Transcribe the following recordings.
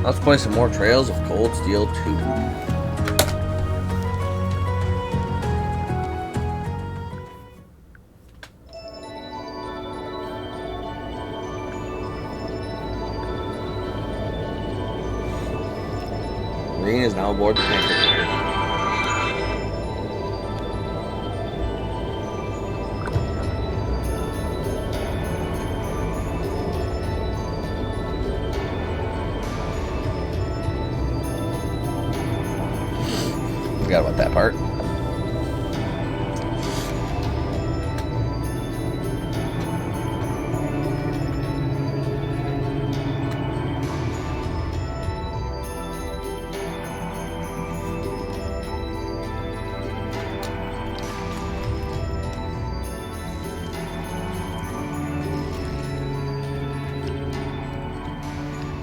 Let's play some more Trails of Cold Steel 2. Green is now aboard the tanker. Forgot about that part.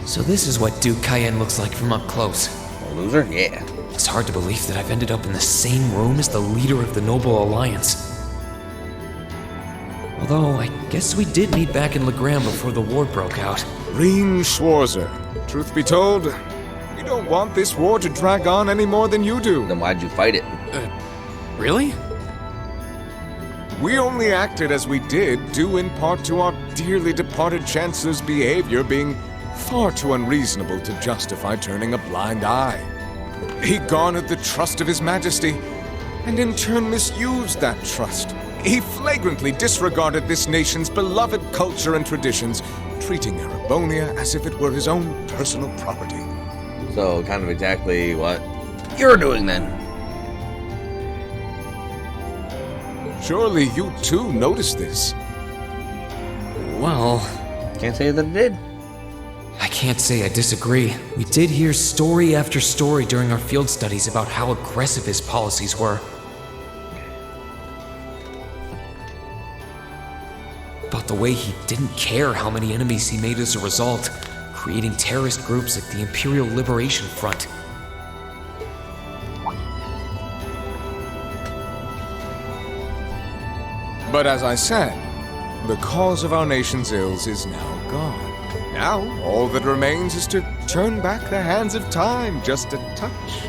So this is what Duke Cayenne looks like from up close. A loser? Yeah. It's hard to believe that I've ended up in the same room as the leader of the Noble Alliance. Although, I guess we did meet back in Legram before the war broke out. Reen Schwarzer, truth be told, we don't want this war to drag on any more than you do. Then why'd you fight it? Really? We only acted as we did, due in part to our dearly departed Chancellor's behavior being far too unreasonable to justify turning a blind eye. He garnered the trust of His Majesty, and in turn misused that trust. He flagrantly disregarded this nation's beloved culture and traditions, treating Erebonia as if it were his own personal property. So, kind of exactly what you're doing then. Surely you too noticed this. Well, Can't say that it did. I can't say I disagree. We did hear story after story during our field studies about how aggressive his policies were. About the way he didn't care how many enemies he made as a result, creating terrorist groups like the Imperial Liberation Front. But as I said, the cause of our nation's ills is now gone. Now, all that remains is to turn back the hands of time just a touch,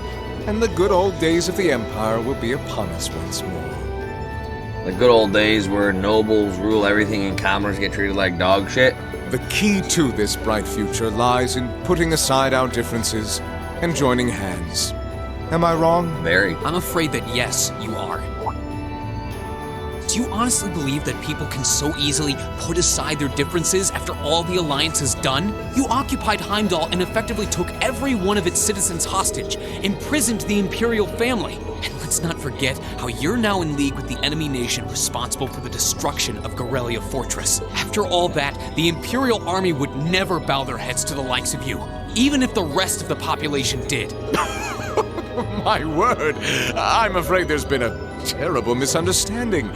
and the good old days of the Empire will be upon us once more. The good old days where nobles rule everything and commoners get treated like dog shit. The key to this bright future lies in putting aside our differences and joining hands. Am I wrong? Very. I'm afraid that yes, you are. Do you honestly believe that people can so easily put aside their differences after all the Alliance has done? You occupied Heimdall and effectively took every one of its citizens hostage, imprisoned the Imperial family. And let's not forget how you're now in league with the enemy nation responsible for the destruction of Gorelia Fortress. After all that, the Imperial army would never bow their heads to the likes of you, even if the rest of the population did. My word, I'm afraid there's been a terrible misunderstanding.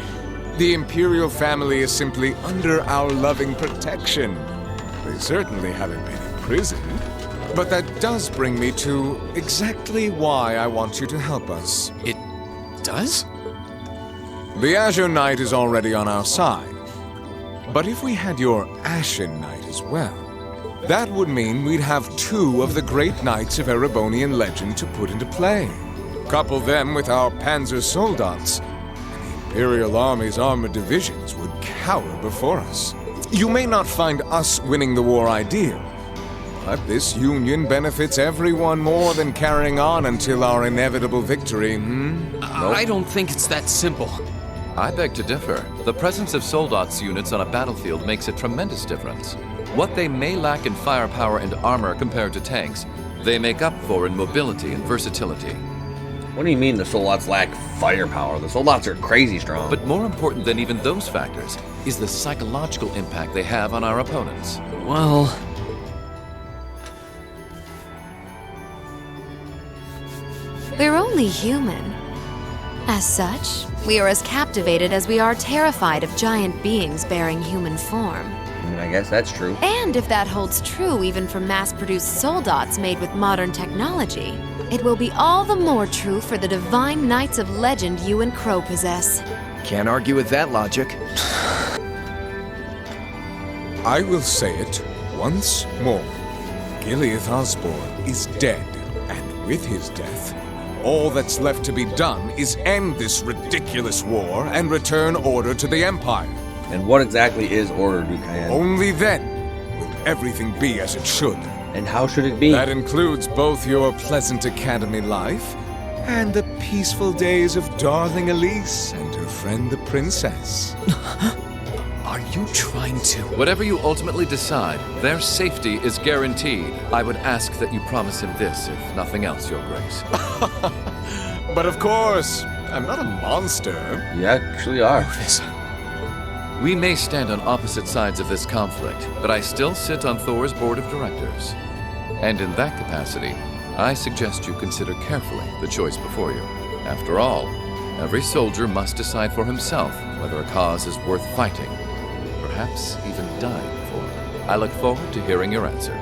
The Imperial family is simply under our loving protection. They certainly haven't been imprisoned. But that does bring me to exactly why I want you to help us. It does? The Azure Knight is already on our side. But if we had your Ashen Knight as well, that would mean we'd have two of the great knights of Erebonian legend to put into play. Couple them with our Panzer Soldats, and the Imperial Army's armored divisions would cower before us. You may not find us winning the war ideal, but this union benefits everyone more than carrying on until our inevitable victory, I don't think it's that simple. I beg to differ. The presence of Soldats units on a battlefield makes a tremendous difference. What they may lack in firepower and armor compared to tanks, they make up for in mobility and versatility. What do you mean the Soldats lack firepower? The Soldats are crazy strong. But more important than even those factors is the psychological impact they have on our opponents. Well, we're only human. As such, we are as captivated as we are terrified of giant beings bearing human form. I guess that's true. And if that holds true even for mass-produced soldats made with modern technology, it will be all the more true for the divine knights of legend you and Crow possess. Can't argue with that logic. I will say it once more. Giliath Osborne is dead, and with his death, all that's left to be done is end this ridiculous war and return order to the Empire. And what exactly is Order, Dukan? Only then will everything be as it should. And how should it be? That includes both your pleasant academy life and the peaceful days of darling Elise and her friend the princess. Are you trying to... Whatever you ultimately decide, their safety is guaranteed. I would ask that you promise him this, if nothing else, Your Grace. But of course, I'm not a monster. You actually are. We may stand on opposite sides of this conflict, but I still sit on Thor's board of directors. And in that capacity, I suggest you consider carefully the choice before you. After all, every soldier must decide for himself whether a cause is worth fighting, perhaps even dying for. I look forward to hearing your answer.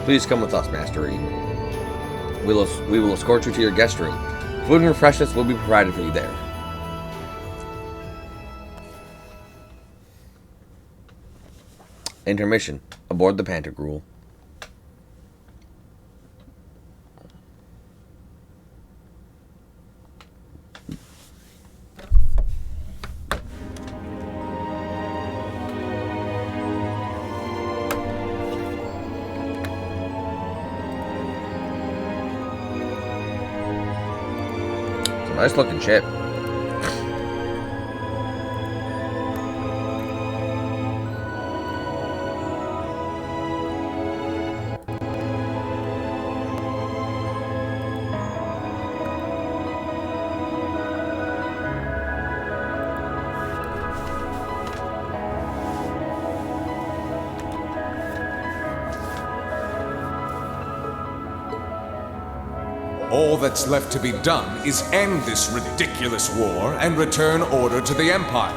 Please come with us, Master Reed. We will escort you to your guest room. Food and refreshments will be provided for you there. Intermission. Aboard the Pantagruel. It's a nice looking ship. All that's left to be done is end this ridiculous war and return order to the Empire.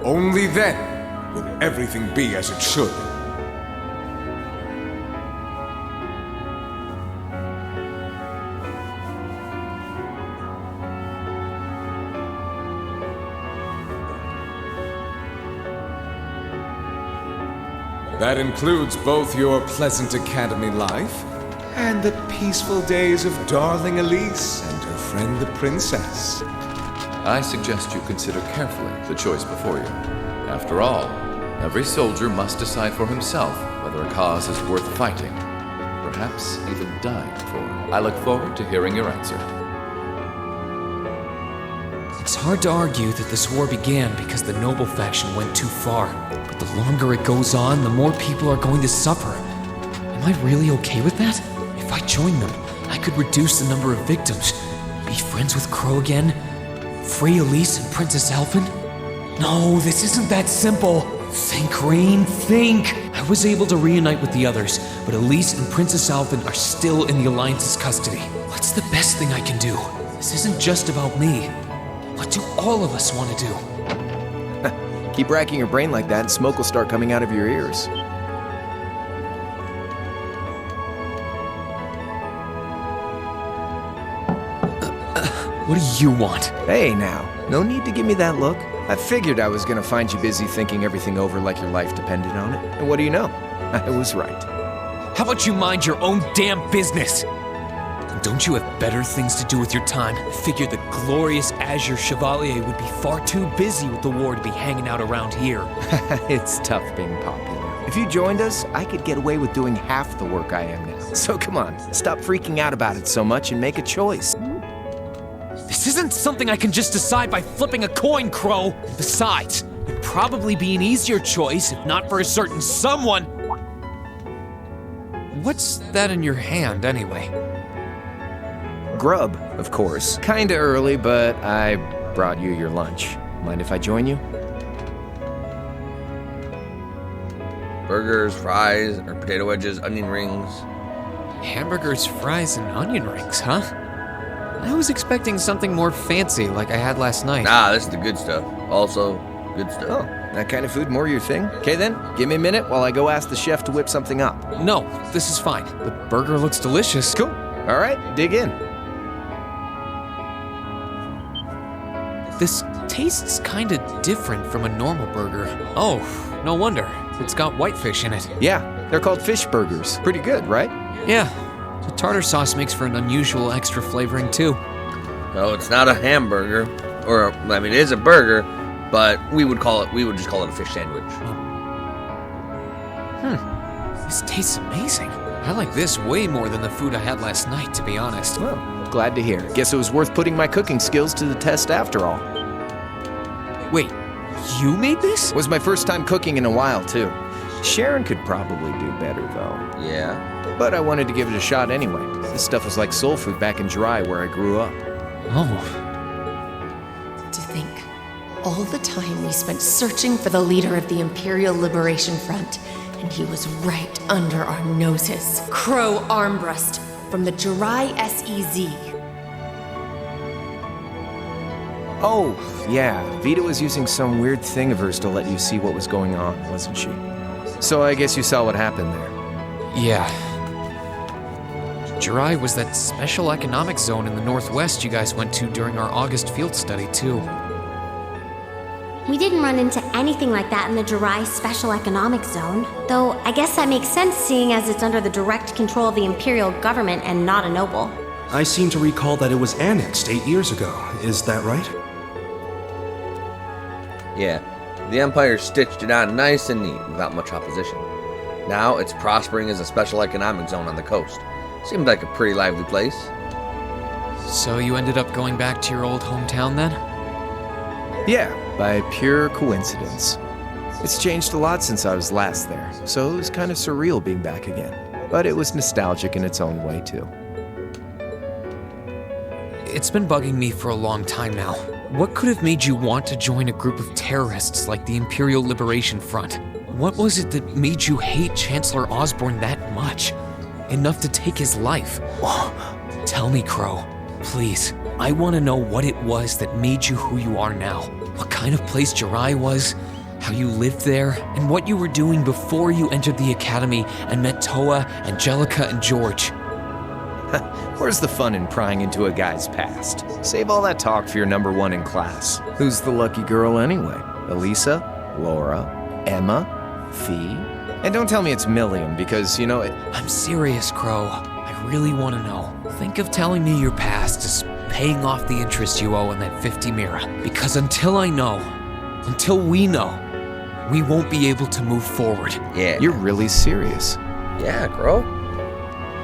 Only then will everything be as it should. That includes both your pleasant academy life and the peaceful days of darling Elise and her friend the princess. I suggest you consider carefully the choice before you. After all, every soldier must decide for himself whether a cause is worth fighting, perhaps even dying for. I look forward to hearing your answer. It's hard to argue that this war began because the noble faction went too far. But the longer it goes on, the more people are going to suffer. Am I really okay with that? If I join them, I could reduce the number of victims, be friends with Crow again, free Elise and Princess Alphen. No, this isn't that simple. Think, Rain, think! I was able to reunite with the others, but Elise and Princess Alphen are still in the Alliance's custody. What's the best thing I can do? This isn't just about me. What do all of us want to do? Keep racking your brain like that and smoke will start coming out of your ears. What do you want? Hey now, no need to give me that look. I figured I was gonna find you busy thinking everything over like your life depended on it. And what do you know? I was right. How about you mind your own damn business? And don't you have better things to do with your time? I figured the glorious Azure Chevalier would be far too busy with the war to be hanging out around here. It's tough being popular. If you joined us, I could get away with doing half the work I am now. So come on, stop freaking out about it so much and make a choice. This isn't something I can just decide by flipping a coin, Crow. Besides, it'd probably be an easier choice if not for a certain someone. What's that in your hand, anyway? Grub, of course. Kinda early, but I brought you your lunch. Mind if I join you? Burgers, fries, or potato wedges, onion rings. Hamburgers, fries, and onion rings, huh? I was expecting something more fancy like I had last night. Nah, this is the good stuff. Also, good stuff. Oh, that kind of food more your thing? Okay then, give me a minute while I go ask the chef to whip something up. No, this is fine. The burger looks delicious. Cool. All right, dig in. This tastes kinda different from a normal burger. Oh, no wonder. It's got whitefish in it. Yeah, they're called fish burgers. Pretty good, right? Yeah, the tartar sauce makes for an unusual extra flavoring too. No, it's not a hamburger. Or, I mean, it is a burger, but we would just call it a fish sandwich. This tastes amazing. I like this way more than the food I had last night, to be honest. Well, glad to hear. Guess it was worth putting my cooking skills to the test after all. Wait, you made this? Was my first time cooking in a while, too. Sharon could probably do better, though. Yeah. But I wanted to give it a shot anyway. This stuff was like soul food back in Jirai, where I grew up. Oh, To think, all the time we spent searching for the leader of the Imperial Liberation Front, and he was right under our noses. Crow Armbrust from the Jirai SEZ. Oh, yeah. Vita was using some weird thing of hers to let you see what was going on, wasn't she? So I guess you saw what happened there. yeah. Jirai was that special economic zone in the Northwest you guys went to during our August field study, too. We didn't run into anything like that in the Jirai Special Economic Zone. Though, I guess that makes sense seeing as it's under the direct control of the Imperial government and not a noble. I seem to recall that it was annexed 8 years ago. Is that right? Yeah. The Empire stitched it on nice and neat without much opposition. Now it's prospering as a special economic zone on the coast. Seemed like a pretty lively place. So you ended up going back to your old hometown then? Yeah, by pure coincidence. It's changed a lot since I was last there, so it was kind of surreal being back again. But it was nostalgic in its own way, too. It's been bugging me for a long time now. What could have made you want to join a group of terrorists like the Imperial Liberation Front? What was it that made you hate Chancellor Osborne that much? Enough to take his life? Tell me, Crow. Please. I want to know what it was that made you who you are now. What kind of place Jirai was, how you lived there, and what you were doing before you entered the academy and met Toa, Angelica, and George. Where's the fun in prying into a guy's past? Save all that talk for your number one in class. Who's the lucky girl anyway? Elisa? Laura? Emma? Fee? And don't tell me it's Milliam, because, you know, I'm serious, Crow. I really want to know. Think of telling me your past as paying off the interest you owe in that 50 Mira. Because until I know, until we know, we won't be able to move forward. Yeah. You're really serious. Yeah, Crow.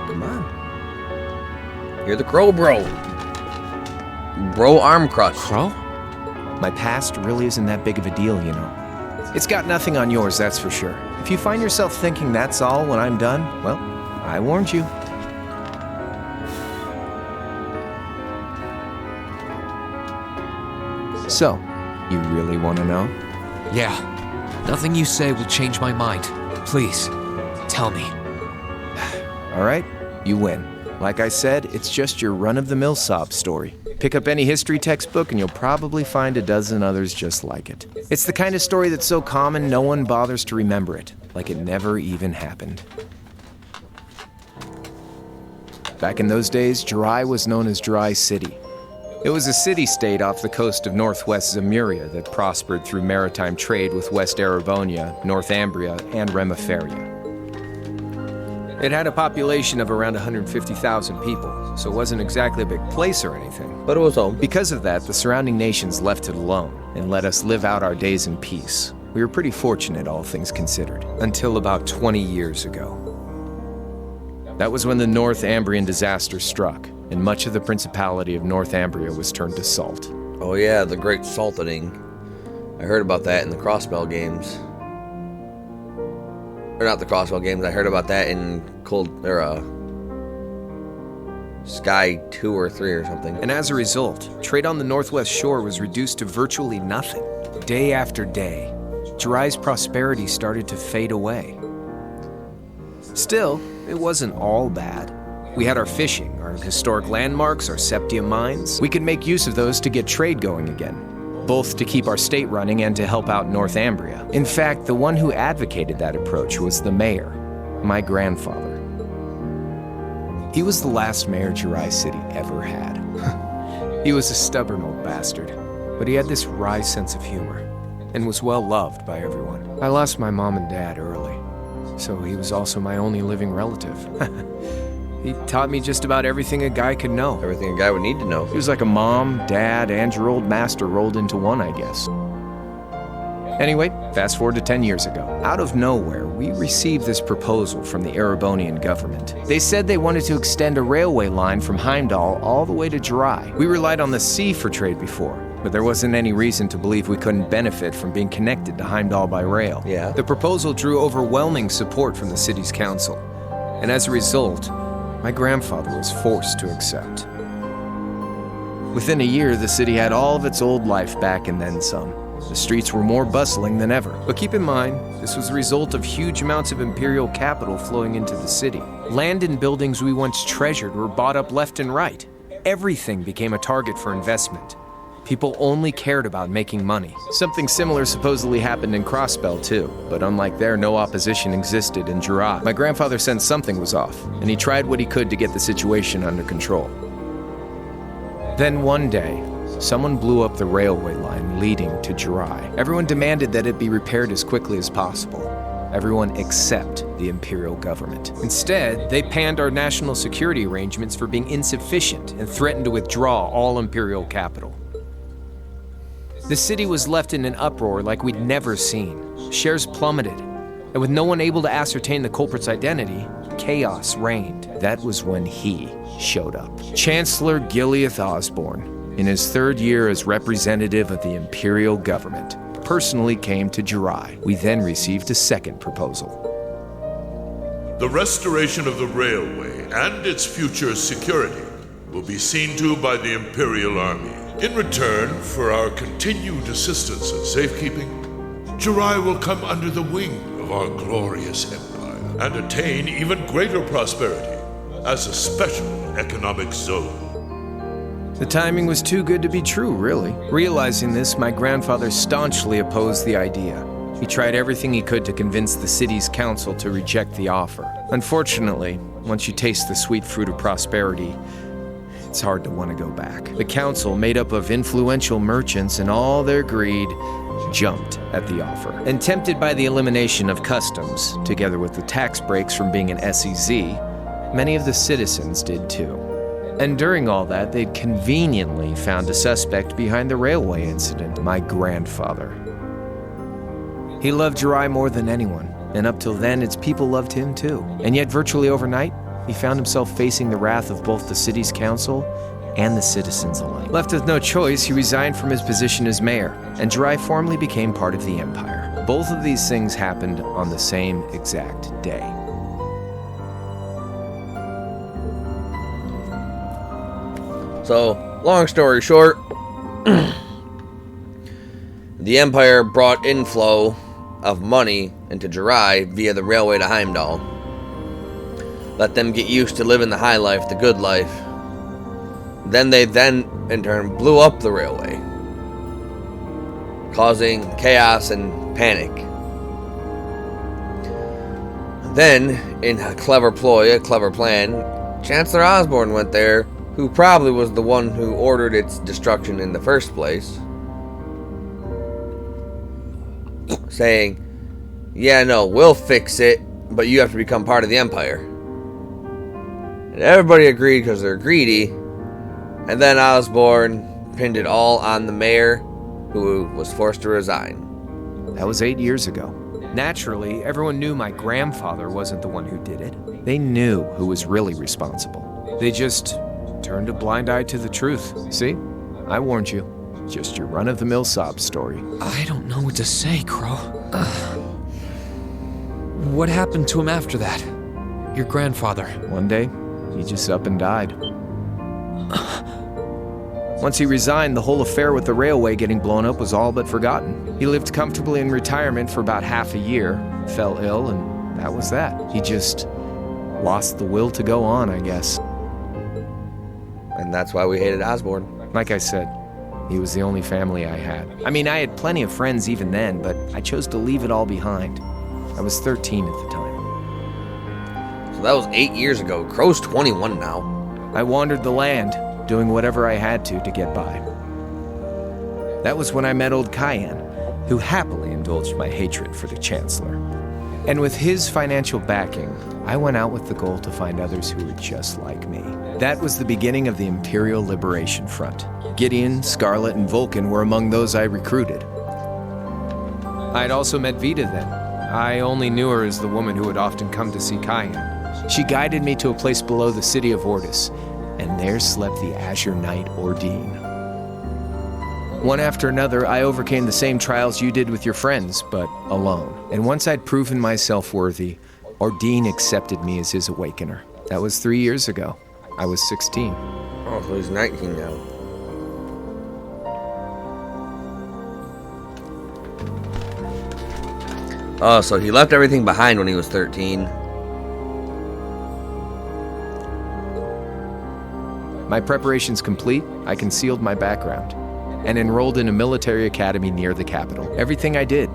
Come on. You're the Crow Bro. Bro Arm Crush. Crow? My past really isn't that big of a deal, you know. It's got nothing on yours, that's for sure. If you find yourself thinking that's all when I'm done, well, I warned you. So, you really want to know? Yeah. Nothing you say will change my mind. Please, tell me. All right, you win. Like I said, it's just your run-of-the-mill sob story. Pick up any history textbook and you'll probably find a dozen others just like it. It's the kind of story that's so common no one bothers to remember it, like it never even happened. Back in those days, Jirai was known as Jirai City. It was a city-state off the coast of northwest Zemuria that prospered through maritime trade with West Erebonia, Northumbria, and Remiferia. It had a population of around 150,000 people, so it wasn't exactly a big place or anything. But it was home. Because of that, the surrounding nations left it alone and let us live out our days in peace. We were pretty fortunate, all things considered, until about 20 years ago. That was when the Northumbrian disaster struck, and much of the Principality of Northumbria was turned to salt. Oh yeah, the Great Saltening. I heard about that in the Crossbell games. Or not the Crossbell games, I heard about that in Sky 2 or 3 or something. And as a result, trade on the northwest shore was reduced to virtually nothing. Day after day, Jirai's prosperity started to fade away. Still, it wasn't all bad. We had our fishing, our historic landmarks, our septium mines. We could make use of those to get trade going again, both to keep our state running and to help out Northumbria. In fact, the one who advocated that approach was the mayor, my grandfather. He was the last mayor Jirai City ever had. He was a stubborn old bastard, but he had this wry sense of humor and was well loved by everyone. I lost my mom and dad early, so he was also my only living relative. He taught me just about everything a guy could know. Everything a guy would need to know. He was like a mom, dad, and your old master rolled into one, I guess. Anyway, fast forward to 10 years ago. Out of nowhere, we received this proposal from the Erebonian government. They said they wanted to extend a railway line from Heimdall all the way to Jirai. We relied on the sea for trade before, but there wasn't any reason to believe we couldn't benefit from being connected to Heimdall by rail. Yeah. The proposal drew overwhelming support from the city's council, and as a result, my grandfather was forced to accept. Within a year, the city had all of its old life back and then some. The streets were more bustling than ever. But keep in mind, this was the result of huge amounts of imperial capital flowing into the city. Land and buildings we once treasured were bought up left and right. Everything became a target for investment. People only cared about making money. Something similar supposedly happened in Crossbell too, but unlike there, no opposition existed in Jirai. My grandfather sensed something was off, and he tried what he could to get the situation under control. Then one day, someone blew up the railway line leading to Jirai. Everyone demanded that it be repaired as quickly as possible. Everyone except the imperial government. Instead, they panned our national security arrangements for being insufficient and threatened to withdraw all imperial capital. The city was left in an uproar like we'd never seen. Shares plummeted, and with no one able to ascertain the culprit's identity, chaos reigned. That was when he showed up. Chancellor Gileath Osborne, in his third year as representative of the imperial government, personally came to Jirai. We then received a second proposal. The restoration of the railway and its future security will be seen to by the Imperial Army. In return for our continued assistance and safekeeping, Jirai will come under the wing of our glorious empire and attain even greater prosperity as a special economic zone. The timing was too good to be true, really. Realizing this, my grandfather staunchly opposed the idea. He tried everything he could to convince the city's council to reject the offer. Unfortunately, once you taste the sweet fruit of prosperity, it's hard to want to go back. The council, made up of influential merchants and all their greed, jumped at the offer. And tempted by the elimination of customs, together with the tax breaks from being an SEZ, many of the citizens did too. And during all that, they'd conveniently found a suspect behind the railway incident, my grandfather. He loved Jirai more than anyone, and up till then, its people loved him too. And yet, virtually overnight, he found himself facing the wrath of both the city's council and the citizens alike. Left with no choice, he resigned from his position as mayor, and Jirai formally became part of the empire. Both of these things happened on the same exact day. So, long story short, the Empire brought inflow of money into Jirai via the railway to Heimdall. Let them get used to living the high life, the good life. Then they in turn, blew up the railway, causing chaos and panic. Then, in a clever ploy, a clever plan, Chancellor Osborne went there, who probably was the one who ordered its destruction in the first place, saying, yeah, no, we'll fix it, but you have to become part of the Empire. And everybody agreed because they're greedy, and then Osborne pinned it all on the mayor, who was forced to resign. That was 8 years ago. Naturally, everyone knew my grandfather wasn't the one who did it. They knew who was really responsible. They just turned a blind eye to the truth. See? I warned you. Just your run-of-the-mill sob story. I don't know what to say, Crow. What happened to him after that? Your grandfather. One day, he just up and died. Once he resigned, the whole affair with the railway getting blown up was all but forgotten. He lived comfortably in retirement for about half a year, fell ill, and that was that. He just lost the will to go on, I guess. And that's why we hated Osborne. Like I said, he was the only family I had. I mean, I had plenty of friends even then, but I chose to leave it all behind. I was 13 at the time. So that was 8 years ago. Crow's 21 now. I wandered the land, doing whatever I had to get by. That was when I met old Cayenne, who happily indulged my hatred for the Chancellor. And with his financial backing, I went out with the goal to find others who were just like me. That was the beginning of the Imperial Liberation Front. Gideon, Scarlet, and Vulcan were among those I recruited. I'd also met Vita then. I only knew her as the woman who would often come to see Cayenne. She guided me to a place below the city of Ortis, and there slept the Azure Knight Ordine. One after another, I overcame the same trials you did with your friends, but alone. And once I'd proven myself worthy, Ordine accepted me as his awakener. That was 3 years ago. I was 16. Oh, so he's 19 now. Oh, so he left everything behind when he was 13. My preparations complete, I concealed my background and enrolled in a military academy near the capital. Everything I did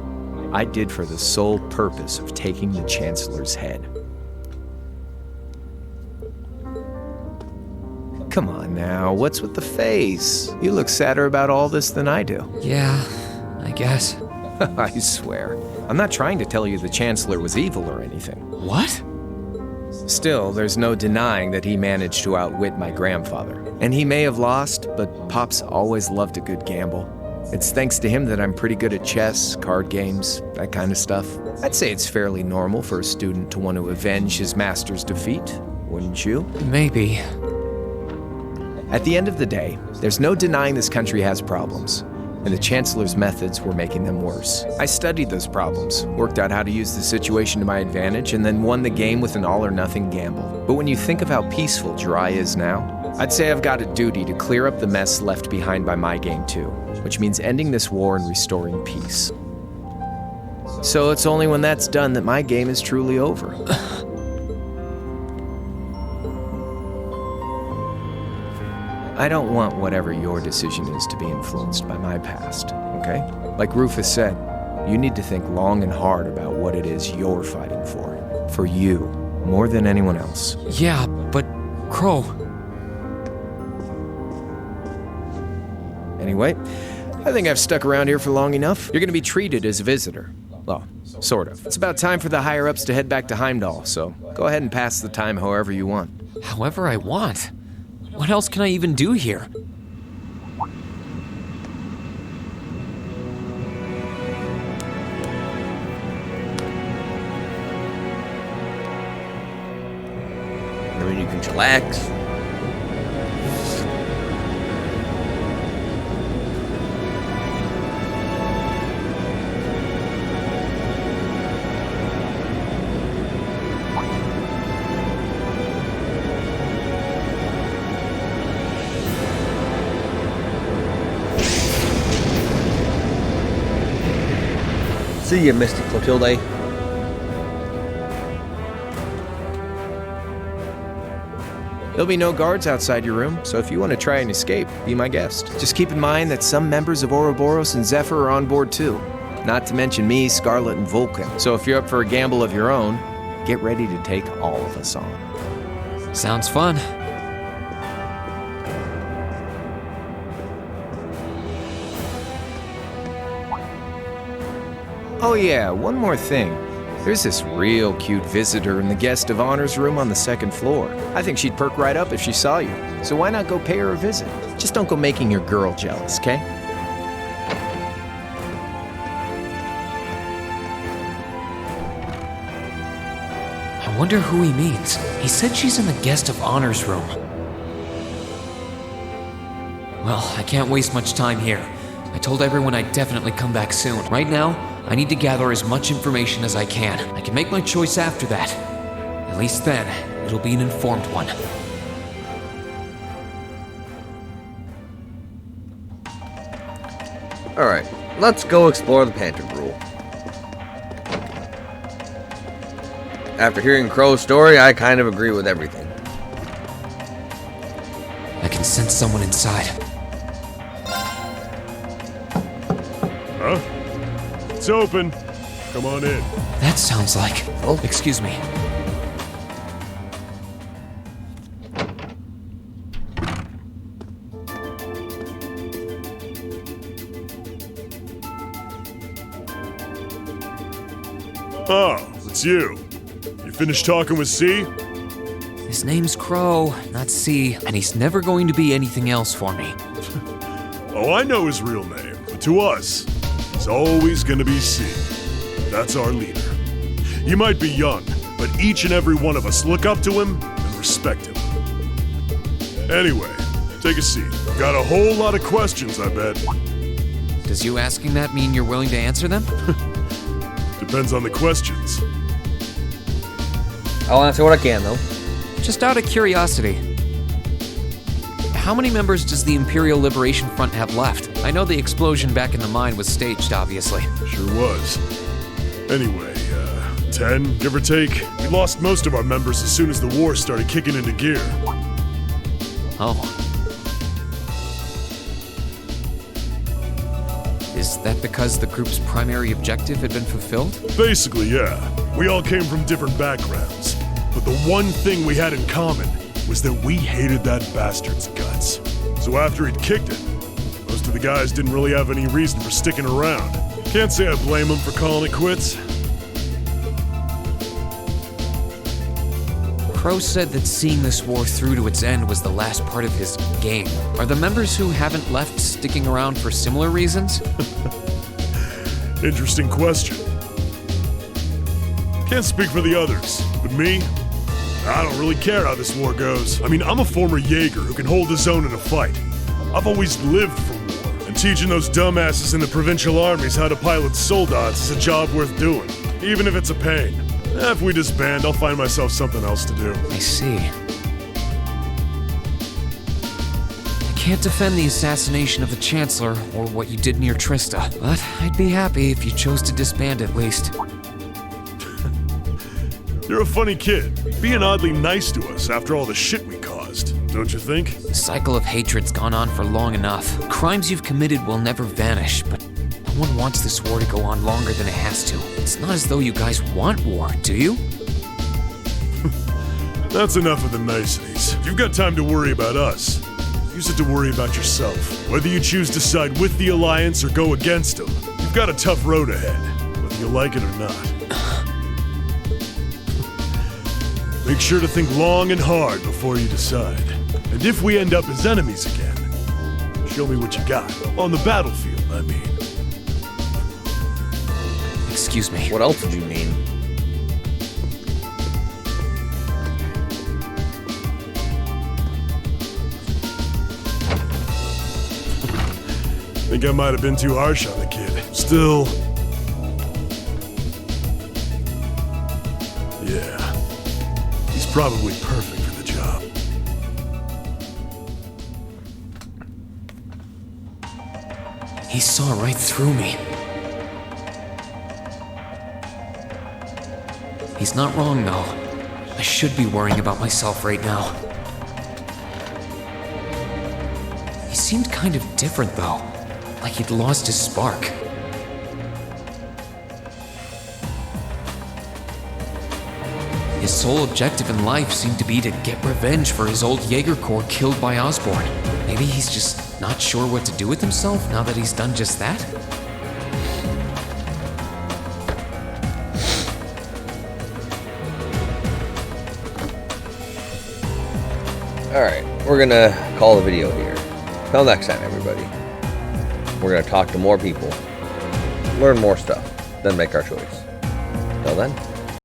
for the sole purpose of taking the Chancellor's head. Come on now, what's with the face? You look sadder about all this than I do. Yeah, I guess. I swear. I'm not trying to tell you the Chancellor was evil or anything. What? Still, there's no denying that he managed to outwit my grandfather. And he may have lost, but Pop's always loved a good gamble. It's thanks to him that I'm pretty good at chess, card games, that kind of stuff. I'd say it's fairly normal for a student to want to avenge his master's defeat, wouldn't you? Maybe. At the end of the day, there's no denying this country has problems, and the Chancellor's methods were making them worse. I studied those problems, worked out how to use the situation to my advantage, and then won the game with an all-or-nothing gamble. But when you think of how peaceful Jirai is now, I'd say I've got a duty to clear up the mess left behind by my game too, which means ending this war and restoring peace. So it's only when that's done that my game is truly over. I don't want whatever your decision is to be influenced by my past, okay? Like Rufus said, you need to think long and hard about what it is you're fighting for. For you, more than anyone else. Yeah, but Crow... Anyway, I think I've stuck around here for long enough. You're gonna be treated as a visitor. Well, sort of. It's about time for the higher-ups to head back to Heimdall, so go ahead and pass the time however you want. However I want? What else can I even do here? I mean, you can chillax. See you, Mystic Clotilde. There'll be no guards outside your room, so if you want to try and escape, be my guest. Just keep in mind that some members of Ouroboros and Zephyr are on board too. Not to mention me, Scarlet, and Vulcan. So if you're up for a gamble of your own, get ready to take all of us on. Sounds fun. Oh yeah, one more thing. There's this real cute visitor in the guest of honors room on the second floor. I think she'd perk right up if she saw you. So why not go pay her a visit? Just don't go making your girl jealous, okay? I wonder who he means. He said she's in the guest of honors room. Well, I can't waste much time here. I told everyone I'd definitely come back soon. Right now, I need to gather as much information as I can. I can make my choice after that. At least then, it'll be an informed one. Alright, let's go explore the Panther Brule. After hearing Crow's story, I kind of agree with everything. I can sense someone inside. Huh? It's open. Come on in. That sounds like... Oh, excuse me. Oh, it's you. You finished talking with C? His name's Crow, not C, and he's never going to be anything else for me. Oh, I know his real name, but to us, he's always gonna be C. That's our leader. He might be young, but each and every one of us look up to him and respect him. Anyway, take a seat. Got a whole lot of questions, I bet. Does you asking that mean you're willing to answer them? Depends on the questions. I'll answer what I can, though. Just out of curiosity, how many members does the Imperial Liberation Front have left? I know the explosion back in the mine was staged, obviously. Sure was. Anyway, 10, give or take. We lost most of our members as soon as the war started kicking into gear. Oh. Is that because the group's primary objective had been fulfilled? Basically, yeah. We all came from different backgrounds. But the one thing we had in common was that we hated that bastard's guts. So after he'd kicked it, most of the guys didn't really have any reason for sticking around. Can't say I blame them for calling it quits. Crow said that seeing this war through to its end was the last part of his game. Are the members who haven't left sticking around for similar reasons? Interesting question. Can't speak for the others, but me, I don't really care how this war goes. I mean, I'm a former Jaeger who can hold his own in a fight. I've always lived for war, and teaching those dumbasses in the provincial armies how to pilot soldats is a job worth doing, even if it's a pain. If we disband, I'll find myself something else to do. I see. I can't defend the assassination of the Chancellor or what you did near Trista, but I'd be happy if you chose to disband at least. You're a funny kid, being oddly nice to us after all the shit we caused, don't you think? The cycle of hatred's gone on for long enough. Crimes you've committed will never vanish, but no one wants this war to go on longer than it has to. It's not as though you guys want war, do you? That's enough of the niceties. If you've got time to worry about us, use it to worry about yourself. Whether you choose to side with the Alliance or go against them, you've got a tough road ahead, whether you like it or not. Make sure to think long and hard before you decide. And if we end up as enemies again, show me what you got. On the battlefield, I mean. Excuse me. What else did you mean? Think I might have been too harsh on the kid. Still... yeah. He's probably perfect for the job. He saw right through me. He's not wrong, though. I should be worrying about myself right now. He seemed kind of different, though. Like he'd lost his spark. His sole objective in life seemed to be to get revenge for his old Jaeger Corps killed by Osborn. Maybe he's just not sure what to do with himself now that he's done just that? Alright, we're gonna call the video here. Till next time, everybody. We're gonna talk to more people, learn more stuff, then make our choice. Till then.